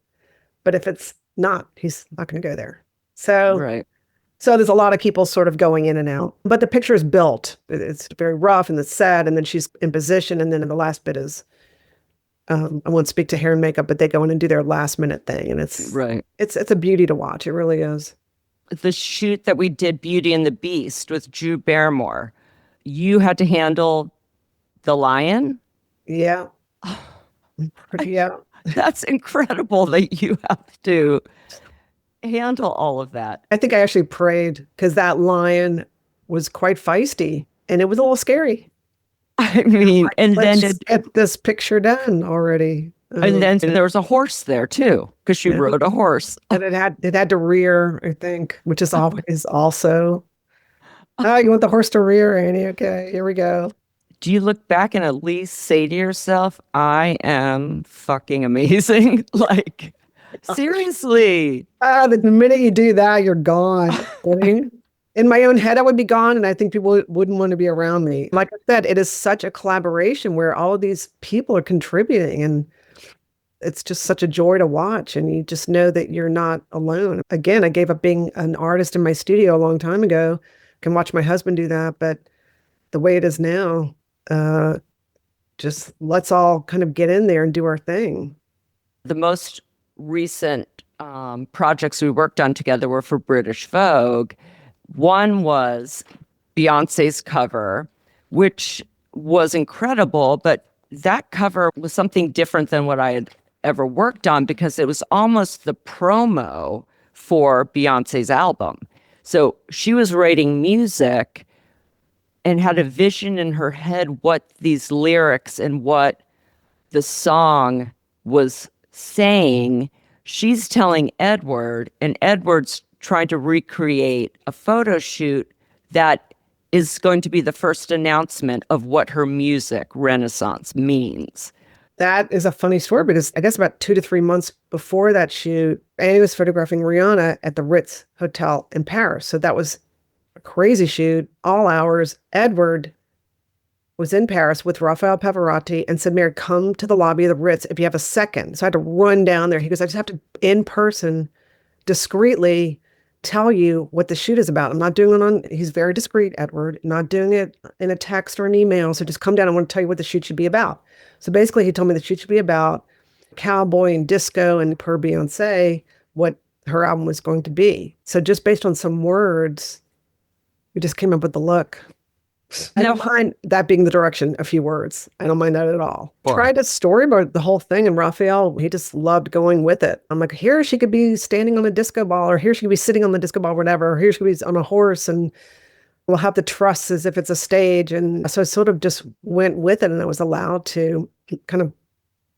But if it's not, he's not going to go there. So right. So there's a lot of people sort of going in and out. But the picture is built. It's very rough and it's sad, and then she's in position, and then the last bit is I won't speak to hair and makeup, but they go in and do their last minute thing, and it's right. It's a beauty to watch. It really is. The shoot that we did, Beauty and the Beast, with Drew Barrymore, you had to handle the lion. Yeah. Yeah. That's incredible that you have to handle all of that. I think I actually prayed, because that lion was quite feisty, and it was a little scary. I mean, and Let's then just get this picture done already. And then there was a horse there too, because she rode a horse. And it had to rear, I think, which is always also. Oh, you want the horse to rear, Annie? Okay, here we go. Do you look back and at least say to yourself, I am fucking amazing? Like, seriously. The minute you do that, you're gone. In my own head, I would be gone, and I think people wouldn't want to be around me. Like I said, it is such a collaboration where all of these people are contributing, and it's just such a joy to watch, and you just know that you're not alone. Again, I gave up being an artist in my studio a long time ago. Can watch my husband do that, but the way it is now, just let's all kind of get in there and do our thing. The most recent projects we worked on together were for British Vogue. One was Beyonce's cover, which was incredible, but that cover was something different than what I had ever worked on, because it was almost the promo for Beyonce's album. So she was writing music and had a vision in her head what these lyrics and what the song was saying. She's telling Edward, and Edward's trying to recreate a photo shoot that is going to be the first announcement of what her music renaissance means. That is a funny story, because I guess about 2 to 3 months before that shoot, Annie was photographing Rihanna at the Ritz Hotel in Paris. So that was a crazy shoot, all hours. Edward was in Paris with Raphael Pavarotti and said, Mary, come to the lobby of the Ritz if you have a second. So I had to run down there. He goes, I just have to, in person, discreetly tell you what the shoot is about. I'm not doing it on, he's very discreet, Edward, not doing it in a text or an email. So just come down. I want to tell you what the shoot should be about. So basically he told me the shoot should be about cowboy and disco, and per Beyonce, what her album was going to be. So just based on some words, we just came up with the look. I don't mind that being the direction, a few words. I don't mind that at all. Boy. Tried to storyboard the whole thing, and Raphael, he just loved going with it. I'm like, here she could be standing on a disco ball, or here she could be sitting on the disco ball, whatever, or here she could be on a horse, and we'll have the truss as if it's a stage. And so I sort of just went with it, and I was allowed to kind of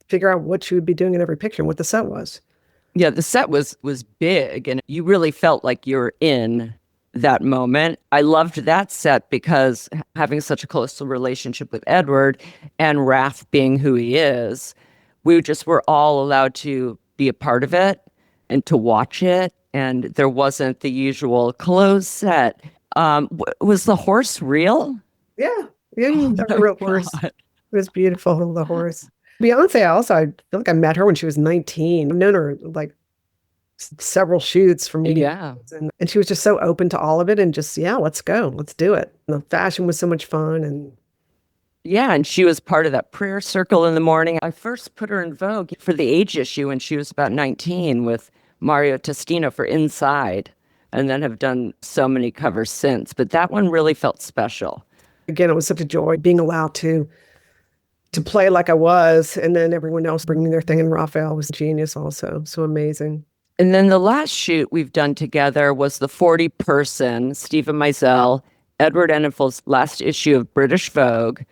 figure out what she would be doing in every picture and what the set was. Yeah, the set was big, and you really felt like you were in that moment. I loved that set because having such a close relationship with Edward and Raph being who he is, we just were all allowed to be a part of it and to watch it. And there wasn't the usual closed set. Was the horse real? Yeah, the real horse. It was beautiful, the horse. Beyonce also, I feel like I met her when she was 19. I've known her like several shoots from me. Yeah. And she was just so open to all of it, and just, yeah, let's go. Let's do it. And the fashion was so much fun, and Yeah, and she was part of that prayer circle in the morning. I first put her in Vogue for the age issue when she was about 19 with Mario Testino for Inside, and then have done so many covers since. But that one really felt special. Again, it was such a joy being allowed to play like I was, and then everyone else bringing their thing. And Raphael was genius also. So amazing. And then the last shoot we've done together was the 40-person Stephen Meisel, Edward Enninful's last issue of British Vogue,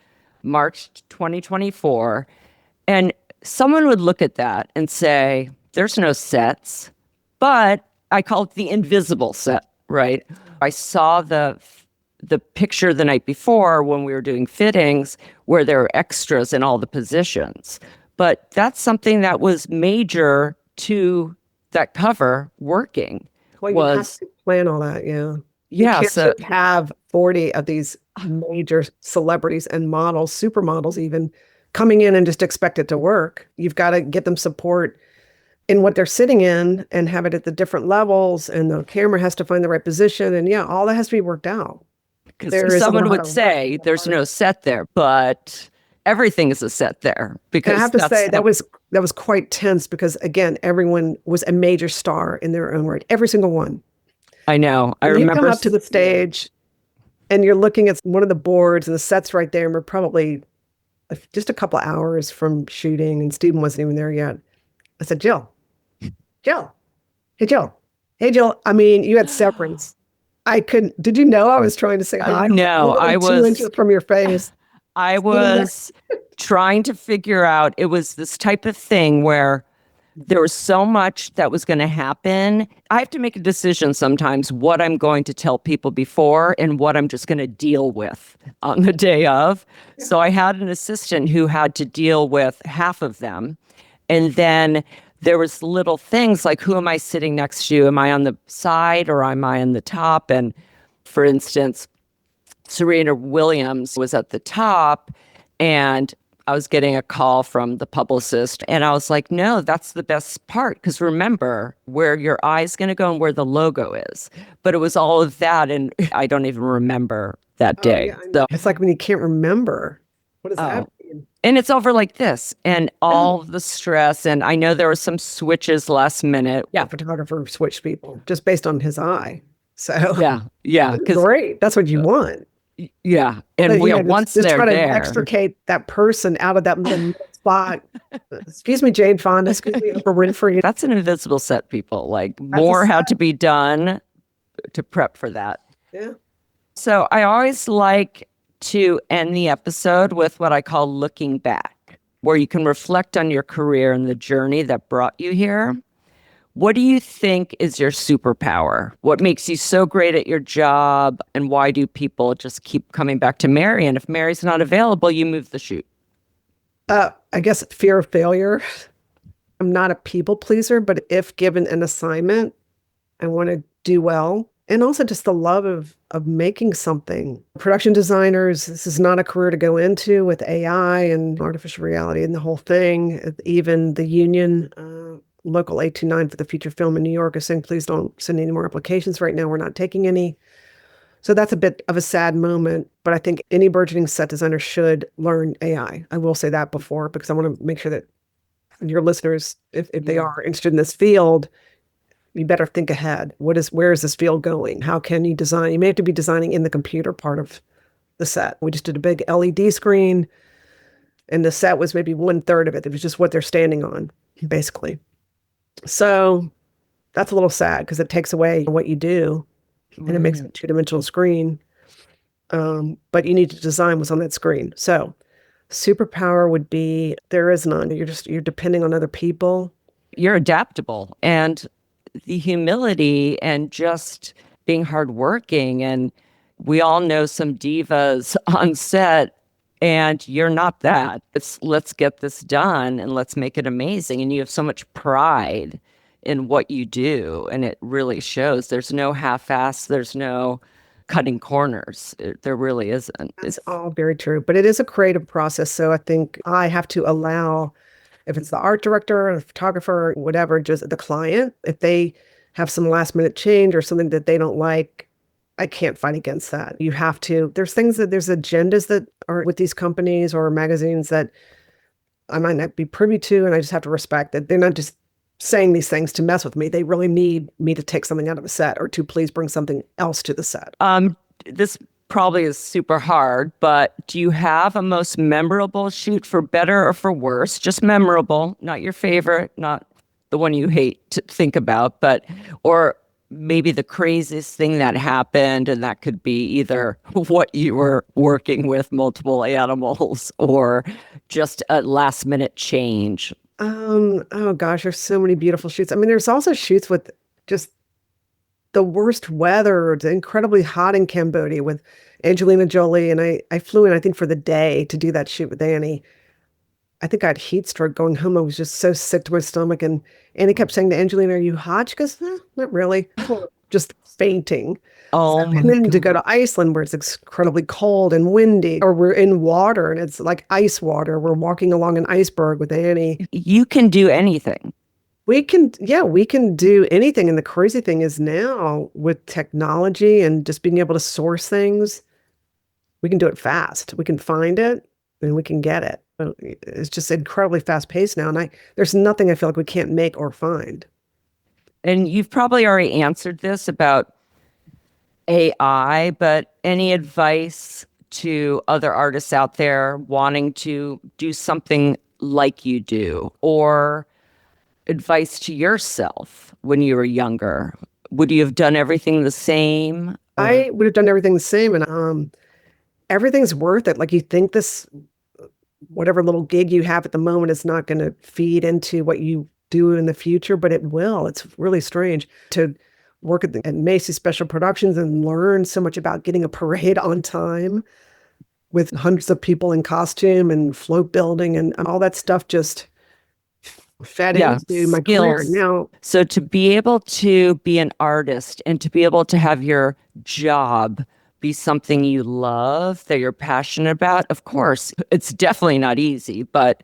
March 2024. And someone would look at that and say, there's no sets, but I call it the invisible set, right? I saw the picture the night before when we were doing fittings where there were extras in all the positions. But that's something that was major to that cover working. Well, you have to plan all that, yeah. You Yeah, can't so just have 40 of these major celebrities and models, supermodels even, coming in and just expect it to work. You've got to get them support in what they're sitting in and have it at the different levels, and the camera has to find the right position, and yeah, all that has to be worked out. because someone would say there's no set there, but everything is a set there. Because And I have to say that was quite tense because again, everyone was a major star in their own right, every single one. I know. I And you remember come up to the stage and you're looking at one of the boards and the set's right there, and we're probably just a couple of hours from shooting, and Steven wasn't even there yet. I said, Jill, hey, Jill. Hey, Jill. I mean, you had severance. I couldn't. Did you know I was trying to say hi? No, I was 2 inches from your face. I was trying to figure out, it was this type of thing where there was so much that was going to happen. I have to make a decision sometimes what I'm going to tell people before and what I'm just going to deal with on the day of. So I had an assistant who had to deal with half of them. And then there was little things like, who am I sitting next to? Am I on the side or am I on the top? And for instance, Serena Williams was at the top, and I was getting a call from the publicist, and I was like, no, that's the best part, because remember where your eye's going to go and where the logo is. But it was all of that, and I don't even remember that day. Yeah, so it's like when you can't remember. What does that mean? And it's over like this, and all the stress, and I know there were some switches last minute. Yeah, photographer switched people just based on his eye. So yeah, great. That's what you want. Yeah, and once just they're try to there, extricate that person out of that spot. Excuse me, Jane Fonda. Excuse me, Oprah Winfrey. That's an invisible set, people. Like more had to be done to prep for that. Yeah. So I always like to end the episode with what I call looking back, where you can reflect on your career and the journey that brought you here. What do you think is your superpower? What makes you so great at your job? And why do people just keep coming back to Mary? And if Mary's not available, you move the shoot. I guess fear of failure. I'm not a people pleaser, but if given an assignment, I want to do well. And also just the love of making something. Production designers, this is not a career to go into with AI and artificial reality and the whole thing. Even the union, Local 829 for the feature film in New York is saying, please don't send any more applications right now. We're not taking any. So that's a bit of a sad moment, but I think any burgeoning set designer should learn AI. I will say that before, because I want to make sure that your listeners, if they are interested in this field, you better think ahead. Where is this field going? How can you design? You may have to be designing in the computer part of the set. We just did a big LED screen, and the set was maybe 1/3 of it. It was just what they're standing on, basically. So that's a little sad because it takes away what you do and it makes it a two-dimensional screen. But you need to design what's on that screen. So superpower would be, there is none. You're depending on other people. You're adaptable, and the humility and just being hardworking. And we all know some divas on set, and you're not that. It's let's get this done and let's make it amazing. And you have so much pride in what you do, and it really shows. There's no half-ass. There's no cutting corners. There really isn't. It's all very true, but it is a creative process. So I think I have to allow, if it's the art director or the photographer or whatever, just the client, if they have some last minute change or something that they don't like, I can't fight against that. You have to. There's agendas that are with these companies or magazines that I might not be privy to, and I just have to respect that they're not just saying these things to mess with me. They really need me to take something out of a set or to please bring something else to the set. This probably is super hard, but do you have a most memorable shoot, for better or for worse? Just memorable, not your favorite, not the one you hate to think about, but, or maybe the craziest thing that happened, and that could be either what you were working with, multiple animals, or just a last minute change. Oh gosh, there's so many beautiful shoots. I mean, there's also shoots with just the worst weather. It's incredibly hot in Cambodia with Angelina Jolie, and I flew in, I think, for the day to do that shoot with Annie. I think I had heat stroke going home. I was just so sick to my stomach, and Annie kept saying to Angelina, "Are you hot?" She goes, "Not really." Just fainting. Oh And my then to God. go to Iceland where it's incredibly cold and windy, or we're in water and it's like ice water. We're walking along an iceberg with Annie. You can do anything. We can do anything. And the crazy thing is now with technology and just being able to source things, we can do it fast. We can find it and we can get it. It's just incredibly fast paced now. And there's nothing I feel like we can't make or find. And you've probably already answered this about AI, but any advice to other artists out there wanting to do something like you do, or advice to yourself when you were younger? Would you have done everything the same? I would have done everything the same, and everything's worth it. Like you think this, whatever little gig you have at the moment is not going to feed into what you do in the future, but it will. It's really strange to work at Macy Special Productions and learn so much about getting a parade on time with hundreds of people in costume and float building and all that stuff just fed into my career. Now, so to be able to be an artist and to be able to have your job be something you love, that you're passionate about, of course, it's definitely not easy, but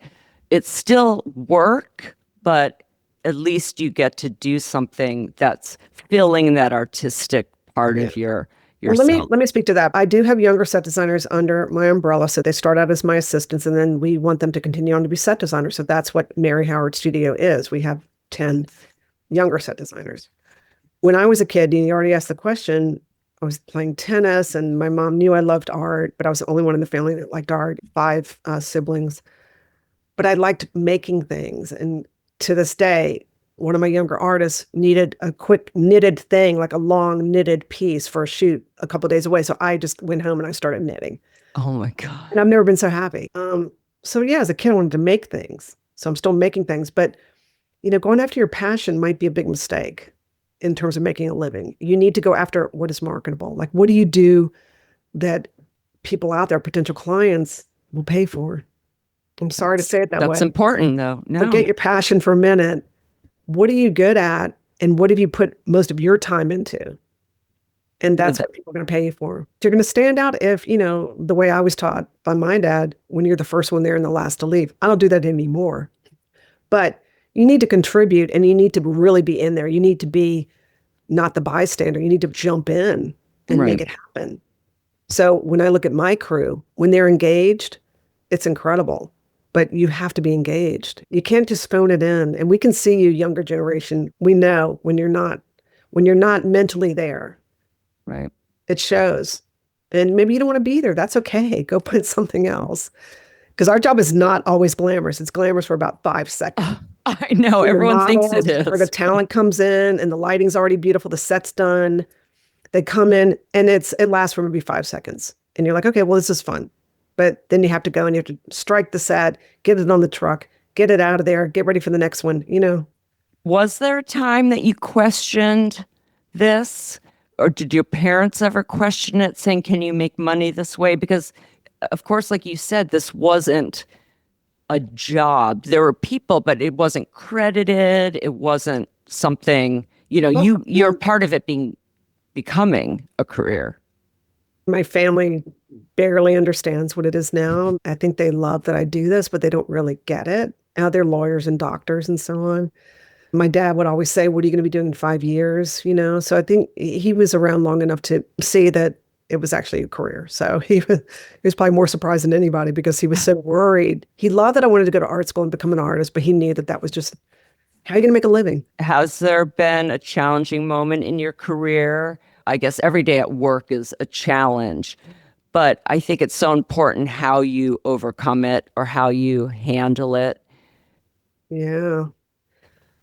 it's still work, but at least you get to do something that's filling that artistic part of yourself. Let me speak to that. I do have younger set designers under my umbrella, so they start out as my assistants, and then we want them to continue on to be set designers. So that's what Mary Howard Studio is. We have 10 younger set designers. When I was a kid, you already asked the question, I was playing tennis, and my mom knew I loved art, but I was the only one in the family that liked art, 5 siblings. But I liked making things, and to this day, one of my younger artists needed a quick knitted thing, like a long knitted piece for a shoot a couple of days away. So I just went home and I started knitting. Oh my God. And I've never been so happy. So yeah, as a kid, I wanted to make things. So I'm still making things. But, going after your passion might be a big mistake in terms of making a living. You need to go after what is marketable. Like, what do you do that people out there, potential clients, will pay for? I'm sorry to say it that way. That's important, though. No. Forget your passion for a minute. What are you good at? And what have you put most of your time into? And that's what people are going to pay you for. You're going to stand out if, the way I was taught by my dad, when you're the first one there and the last to leave. I don't do that anymore. But you need to contribute and you need to really be in there. You need to be not the bystander. You need to jump in and make it happen. So when I look at my crew, when they're engaged, it's incredible. But you have to be engaged. You can't just phone it in. And we can see you, younger generation. We know when you're not mentally there. Right. It shows. And maybe you don't want to be there. That's okay. Go put something else. Because our job is not always glamorous. It's glamorous for about 5 seconds. I know. Everyone thinks it is. Where the talent comes in and the lighting's already beautiful. The set's done. They come in and it lasts for maybe 5 seconds. And you're like, okay, well, this is fun. But then you have to go and you have to strike the set, get it on the truck, get it out of there, get ready for the next one, Was there a time that you questioned this? Or did your parents ever question it, saying, can you make money this way? Because, of course, like you said, this wasn't a job. There were people, but it wasn't credited. It wasn't something, you're part of it becoming a career. My family barely understands what it is now. I think they love that I do this, but they don't really get it. Now they're lawyers and doctors and so on. My dad would always say, what are you going to be doing in 5 years? So I think he was around long enough to see that it was actually a career. So he was probably more surprised than anybody because he was so worried. He loved that I wanted to go to art school and become an artist, but he knew that that was just how are you going to make a living? Has there been a challenging moment in your career? I guess every day at work is a challenge, but I think it's so important how you overcome it or how you handle it. Yeah.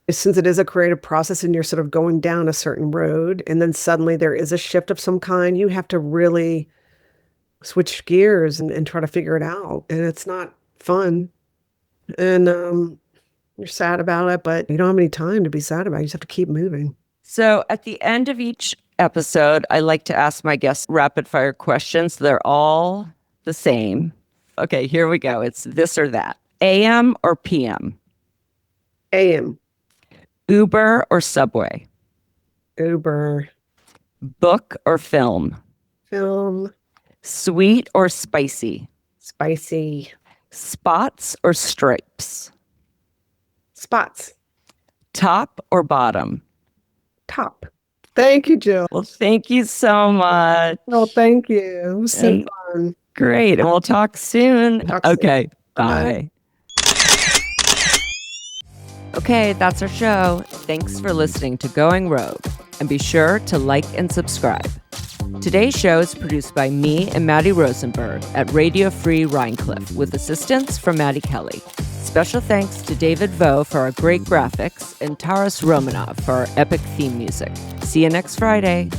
Since it is a creative process and you're sort of going down a certain road, and then suddenly there is a shift of some kind, you have to really switch gears and try to figure it out. And it's not fun. And you're sad about it, but you don't have any time to be sad about it. You just have to keep moving. So at the end of each episode, I like to ask my guests rapid fire questions. They're all the same. Okay, here we go. It's this or that. AM or PM? AM. Uber or Subway? Uber. Book or film? Film. Sweet or spicy? Spicy. Spots or stripes? Spots. Top or bottom? Top. Thank you, Jill. Well, thank you so much. Oh, thank you. It was so fun. Great. And we'll talk soon. Okay. Bye. Okay, that's our show. Thanks for listening to Going Rogue. And be sure to like and subscribe. Today's show is produced by me and Maddie Rosenberg at Radio Free Rhinecliff with assistance from Maddie Kelly. Special thanks to David Vo for our great graphics and Taras Romanov for our epic theme music. See you next Friday.